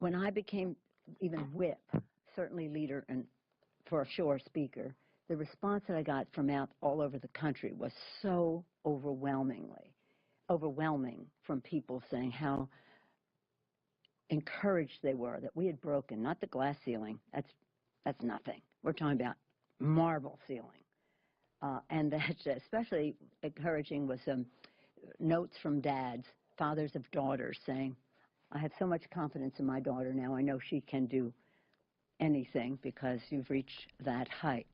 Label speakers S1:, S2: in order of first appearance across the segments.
S1: when I became even whip, certainly leader and for sure speaker, the response that I got from out all over the country was so overwhelming from people saying how encouraged they were that we had broken, not the glass ceiling, that's nothing. We're talking about marble ceiling. And that's especially encouraging was some notes from dads, fathers of daughters saying, I have so much confidence in my daughter now. I know she can do anything because you've reached that height.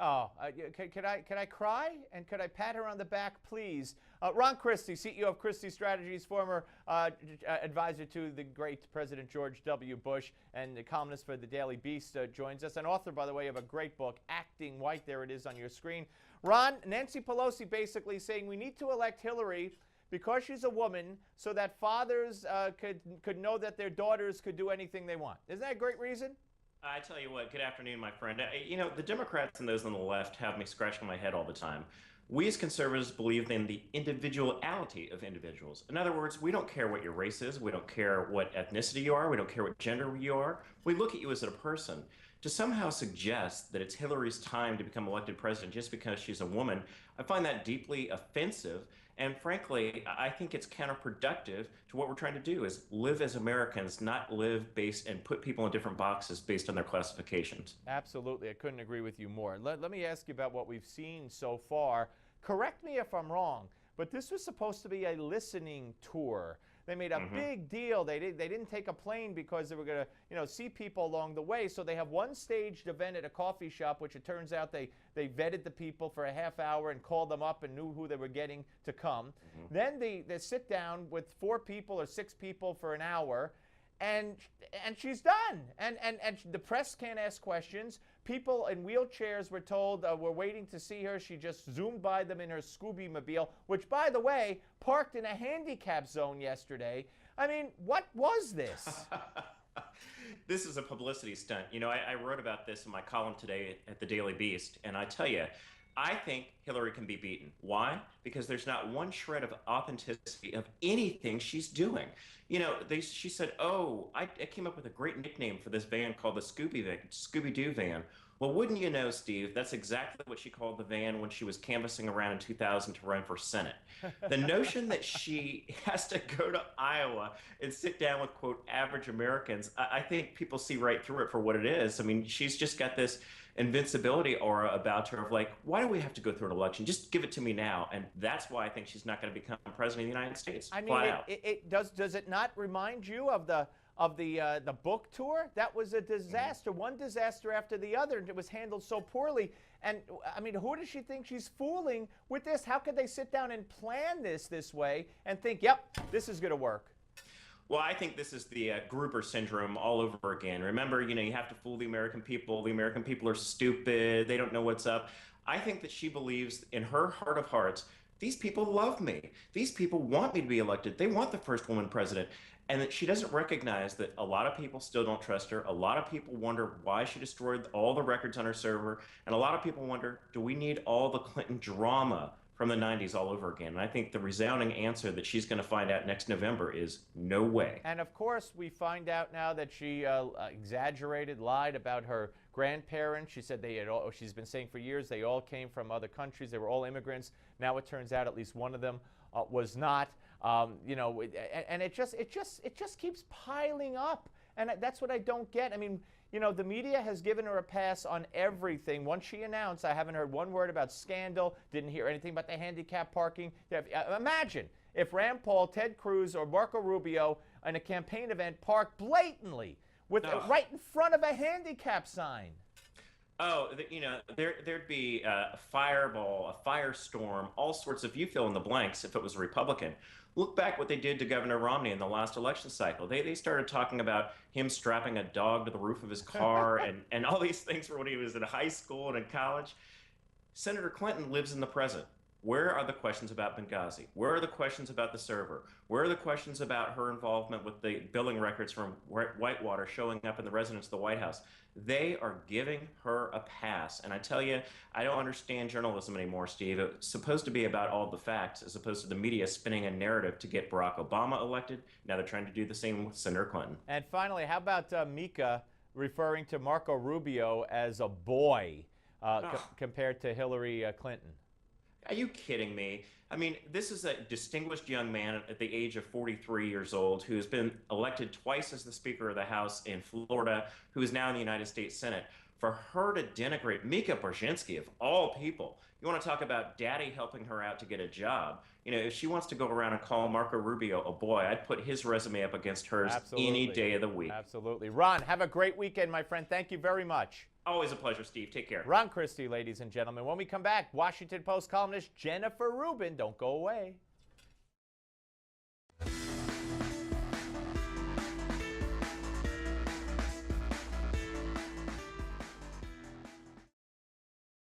S2: Oh, could I cry? And could I pat her on the back, please? Ron Christie, CEO of Christie Strategies, former advisor to the great President George W. Bush, and the columnist for the Daily Beast, joins us, and author, by the way, of a great book, Acting White. There it is on your screen. Ron, Nancy Pelosi basically saying we need to elect Hillary because she's a woman so that fathers could know that their daughters could do anything they want. Isn't that a great reason?
S3: I tell you what, good afternoon, my friend. You know, the Democrats and those on the left have me scratching my head all the time. We as conservatives believe in the individuality of individuals. In other words, we don't care what your race is. We don't care what ethnicity you are. We don't care what gender you are. We look at you as a person. To somehow suggest that it's Hillary's time to become elected president just because she's a woman, I find that deeply offensive. And frankly, I think it's counterproductive to what we're trying to do is live as Americans, not live based and put people in different boxes based on their classifications.
S2: Absolutely. I couldn't agree with you more. Let me ask you about what we've seen so far. Correct me if I'm wrong, but this was supposed to be a listening tour. They made a big deal. They didn't take a plane because they were going to, see people along the way. So they have one staged event at a coffee shop, which it turns out they vetted the people for a half hour and called them up and knew who they were getting to come. Then they sit down with 4 people or 6 people for an hour, and she's done. And the press can't ask questions. People in wheelchairs were told we're waiting to see her. She just zoomed by them in her Scooby-mobile, which, by the way, parked in a handicap zone yesterday. I mean, what was this?
S3: This is a publicity stunt. You know, I wrote about this in my column today at the Daily Beast, and I tell you, I think Hillary can be beaten. Why? Because there's not one shred of authenticity of anything she's doing. You know, she said, oh, I came up with a great nickname for this van called the Scooby-Doo van. Well, wouldn't you know, Steve, that's exactly what she called the van when she was canvassing around in 2000 to run for Senate. The notion that she has to go to Iowa and sit down with, quote, average Americans, I think people see right through it for what it is. I mean, she's just got this invincibility aura about her of like, why do we have to go through an election? Just give it to me now. And that's why I think she's not going to become president of the United States.
S2: I mean, does it not remind you of the book tour? That was a disaster, one disaster after the other, and it was handled so poorly. And I mean, who does she think she's fooling with this? How could they sit down and plan this way and think, yep, this is going to work?
S3: Well, I think this is the Gruber syndrome all over again. Remember, you have to fool the American people. The American people are stupid. They don't know what's up. I think that she believes in her heart of hearts, these people love me. These people want me to be elected. They want the first woman president. And that she doesn't recognize that a lot of people still don't trust her. A lot of people wonder why she destroyed all the records on her server. And a lot of people wonder, do we need all the Clinton drama from the 90s all over again? And I think the resounding answer that she's going to find out next November is no way.
S2: And of course, we find out now that she exaggerated, lied about her grandparents. She said she's been saying for years they all came from other countries. They were all immigrants. Now it turns out at least one of them was not. And it just keeps piling up. And that's what I don't get. I mean, the media has given her a pass on everything. Once she announced, I haven't heard one word about scandal, didn't hear anything about the handicap parking. Imagine if Rand Paul, Ted Cruz, or Marco Rubio in a campaign event parked blatantly right in front of a handicap sign.
S3: Oh, there'd be a fireball, a firestorm, all sorts of, you fill in the blanks if it was a Republican. Look back what they did to Governor Romney in the last election cycle. They started talking about him strapping a dog to the roof of his car and all these things for when he was in high school and in college. Senator Clinton lives in the present. Where are the questions about Benghazi? Where are the questions about the server? Where are the questions about her involvement with the billing records from Whitewater showing up in the residence of the White House? They are giving her a pass. And I tell you, I don't understand journalism anymore, Steve. It's supposed to be about all the facts as opposed to the media spinning a narrative to get Barack Obama elected. Now they're trying to do the same with Senator Clinton.
S2: And finally, how about Mika referring to Marco Rubio as a boy compared to Hillary Clinton?
S3: Are you kidding me? I mean, this is a distinguished young man at the age of 43 years old who has been elected twice as the Speaker of the House in Florida, who is now in the United States Senate. For her to denigrate Mika Brzezinski, of all people, you want to talk about daddy helping her out to get a job. You know, if she wants to go around and call Marco Rubio a boy, I'd put his resume up against hers any day of the week.
S2: Absolutely. Ron, have a great weekend, my friend. Thank you very much.
S3: Always a pleasure, Steve. Take care.
S2: Ron Christie, ladies and gentlemen. When we come back, Washington Post columnist Jennifer Rubin. Don't go away.